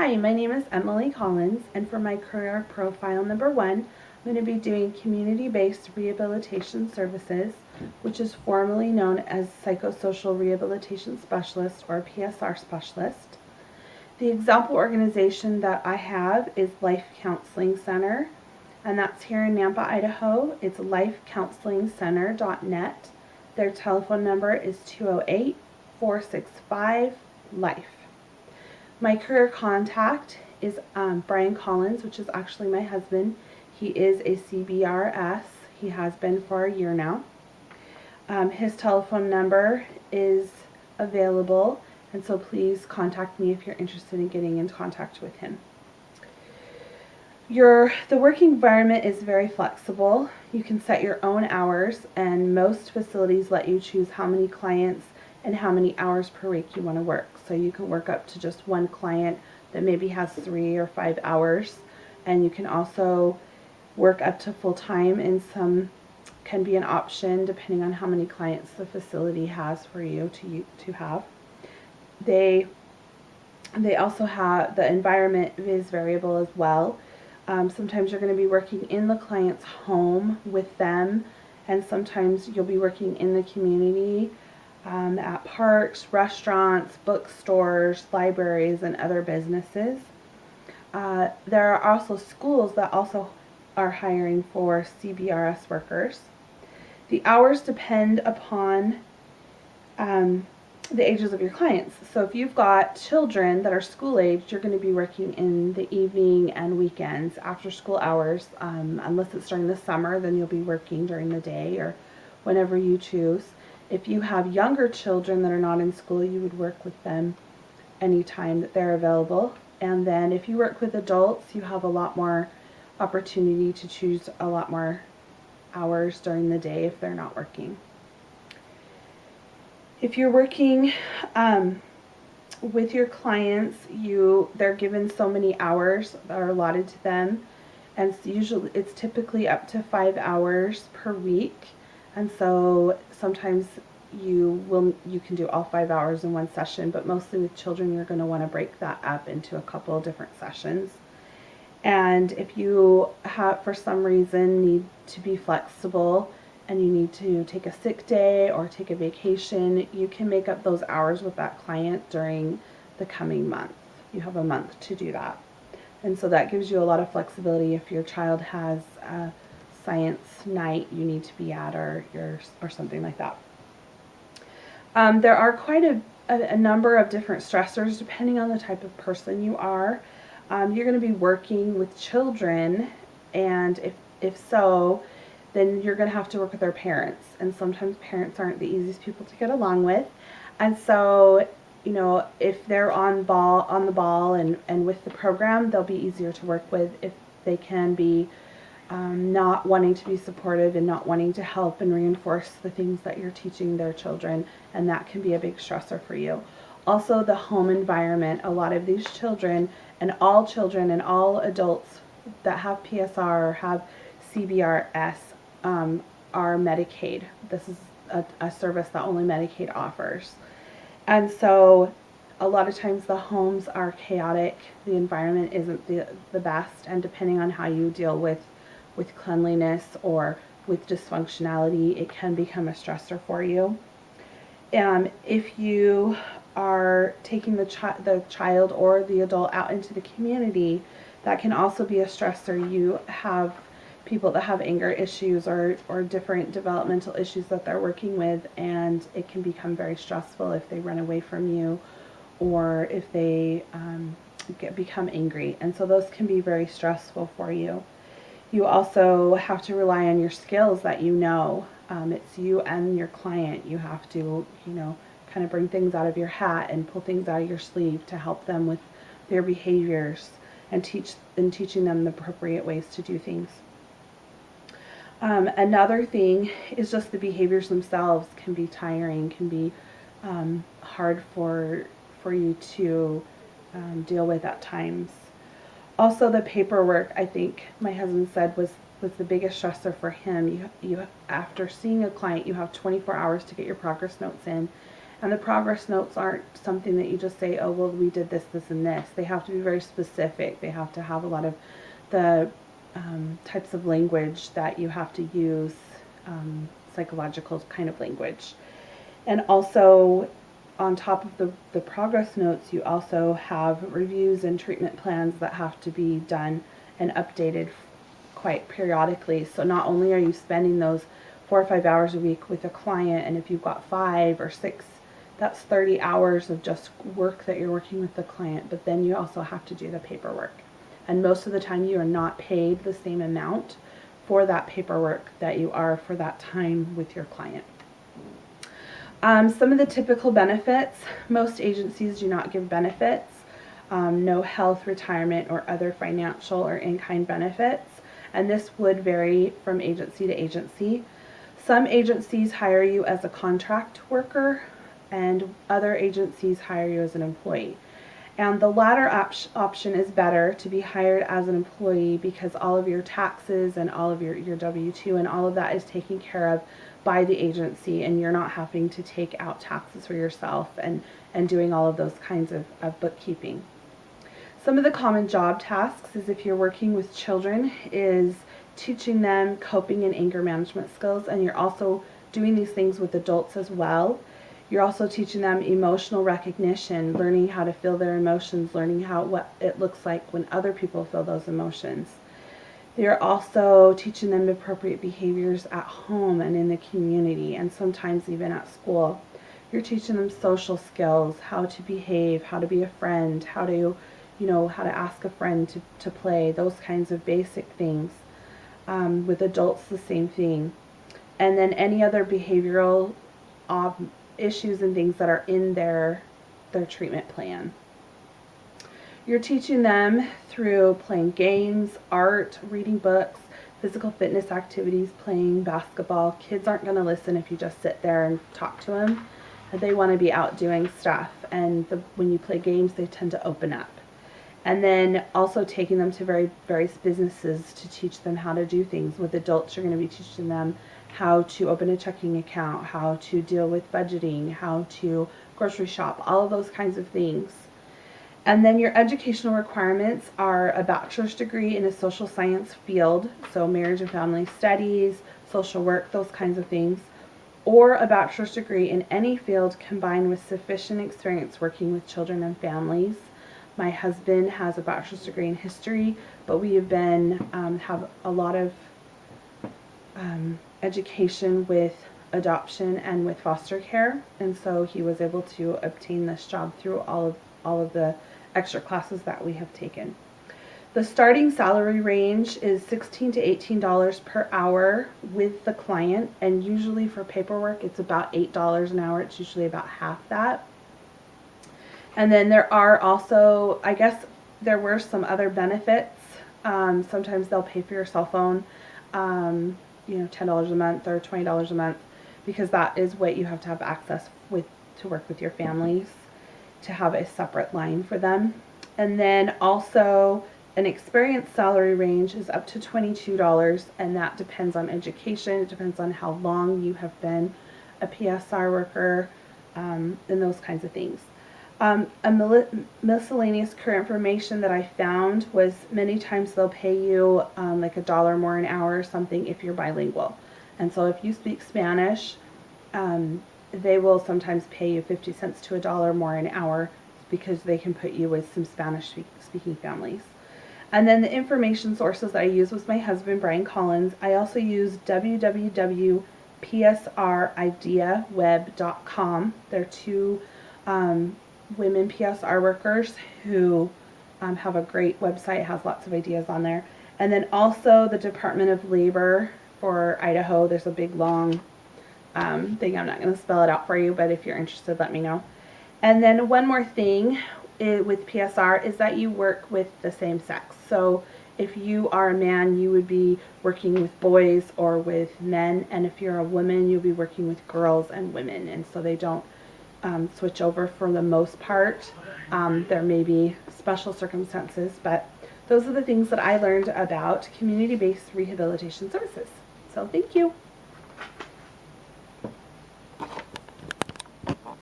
Hi, my name is Emily Collins, and for my career profile number 1, I'm going to be doing community-based rehabilitation services, which is formally known as Psychosocial Rehabilitation Specialist or PSR Specialist. The example organization that I have is Life Counseling Center, and that's here in Nampa, Idaho. It's lifecounselingcenter.net. Their telephone number is 208-465-LIFE. My career contact is Brian Collins, which is actually my husband. He is a CBRS. He has been for a year now. His telephone number is available, and so please contact me if you're interested in getting in contact with him. The working environment is very flexible. You can set your own hours, and most facilities let you choose how many clients and how many hours per week you want to work. So you can work up to just one client that maybe has 3 or 5 hours, and you can also work up to full time, and some can be an option depending on how many clients the facility has for you to have. They also have, the environment is variable as well. Sometimes you're going to be working in the client's home with them, and sometimes you'll be working in the community at parks, restaurants, bookstores, libraries, and other businesses. There are also schools that also are hiring for CBRS workers. The hours depend upon the ages of your clients. So if you've got children that are school aged, you're going to be working in the evening and weekends, after school hours. Unless it's during the summer, then you'll be working during the day or whenever you choose. If you have younger children that are not in school, you would work with them anytime that they're available. And then if you work with adults, you have a lot more opportunity to choose a lot more hours during the day if they're not working. If you're working with your clients, they're given so many hours that are allotted to them, and it's typically up to 5 hours per week. And so sometimes you can do all 5 hours in one session, but mostly with children you're going to want to break that up into a couple of different sessions. And if you for some reason need to be flexible and you need to take a sick day or take a vacation, you can make up those hours with that client during the coming month. You have a month to do that. And so that gives you a lot of flexibility if your child has a science night you need to be at or something like that. There are quite a number of different stressors depending on the type of person you are. You're going to be working with children, and if so, then you're going to have to work with their parents, and sometimes parents aren't the easiest people to get along with. And so, if they're on the ball and with the program, they'll be easier to work with. If they can be not wanting to be supportive and not wanting to help and reinforce the things that you're teaching their children, and that can be a big stressor for you. Also, the home environment. A lot of these children and all adults that have PSR or have CBRS are Medicaid. This is a service that only Medicaid offers. And so a lot of times the homes are chaotic. The environment isn't the best, and depending on how you deal with cleanliness or with dysfunctionality, it can become a stressor for you. If you are taking the child or the adult out into the community, that can also be a stressor. You have people that have anger issues or different developmental issues that they're working with, and it can become very stressful if they run away from you or if they become angry. And so those can be very stressful for you. You also have to rely on your skills that it's you and your client. You have to, kind of bring things out of your hat and pull things out of your sleeve to help them with their behaviors and teaching them the appropriate ways to do things. Another thing is just the behaviors themselves can be tiring, can be hard for you to deal with at times. Also, the paperwork, I think my husband said, was the biggest stressor for him. You after seeing a client, you have 24 hours to get your progress notes in, And the progress notes aren't something that you just say, oh, well, we did this, this, and this. They have to be very specific. They have to have a lot of the types of language that you have to use, psychological kind of language. And also, on top of the progress notes, you also have reviews and treatment plans that have to be done and updated quite periodically. So not only are you spending those 4 or 5 hours a week with a client, and if you've got 5 or 6, that's 30 hours of just work that you're working with the client, but then you also have to do the paperwork. And most of the time you are not paid the same amount for that paperwork that you are for that time with your client. Some of the typical benefits: most agencies do not give benefits, no health, retirement, or other financial or in-kind benefits, and this would vary from agency to agency. Some agencies hire you as a contract worker, and other agencies hire you as an employee. And the latter option is better, to be hired as an employee, because all of your taxes and all of your W-2 and all of that is taken care of by the agency, and you're not having to take out taxes for yourself and doing all of those kinds of bookkeeping. Some of the common job tasks is, if you're working with children, is teaching them coping and anger management skills, and you're also doing these things with adults as well. You're also teaching them emotional recognition, learning how to feel their emotions, learning what it looks like when other people feel those emotions. You're also teaching them appropriate behaviors at home and in the community, and sometimes even at school. You're teaching them social skills, how to behave, how to be a friend, how to ask a friend to play, those kinds of basic things. With adults, the same thing. And then any other behavioral issues and things that are in their treatment plan. You're teaching them through playing games, art, reading books, physical fitness activities, playing basketball. Kids aren't going to listen if you just sit there and talk to them. They want to be out doing stuff, and when you play games, they tend to open up. And then also taking them to various businesses to teach them how to do things. With adults, you're going to be teaching them how to open a checking account, how to deal with budgeting, how to grocery shop, all of those kinds of things. And then your educational requirements are a bachelor's degree in a social science field, so marriage and family studies, social work, those kinds of things, or a bachelor's degree in any field combined with sufficient experience working with children and families. My husband has a bachelor's degree in history, but we have have a lot of education with adoption and with foster care, and so he was able to obtain this job through all of the extra classes that we have taken. The starting salary range is $16 to $18 per hour with the client, and usually for paperwork it's about $8 an hour. It's usually about half that. And then there are also, I guess there were some other benefits. Sometimes they'll pay for your cell phone, $10 a month or $20 a month, because that is what you have to have access with to work with your families, to have a separate line for them. And then also an experienced salary range is up to $22, and that depends on education. It depends on how long you have been a PSR worker, and those kinds of things. A miscellaneous career information that I found was, many times they'll pay you like $1 more an hour or something if you're bilingual. And so if you speak Spanish, they will sometimes pay you 50 cents to $1 more an hour, because they can put you with some Spanish speaking families. And then the information sources I used was my husband, Brian Collins. I also used www.psrideaweb.com. They're two women PSR workers who have a great website, has lots of ideas on there. And then also the Department of Labor for Idaho. There's a big long thing. I'm not going to spell it out for you, but if you're interested, let me know. And then one more thing with PSR is that you work with the same sex. So if you are a man, you would be working with boys or with men, and if you're a woman, you'll be working with girls and women. And so they don't switch over for the most part. There may be special circumstances, but those are the things that I learned about community-based rehabilitation services. So thank you.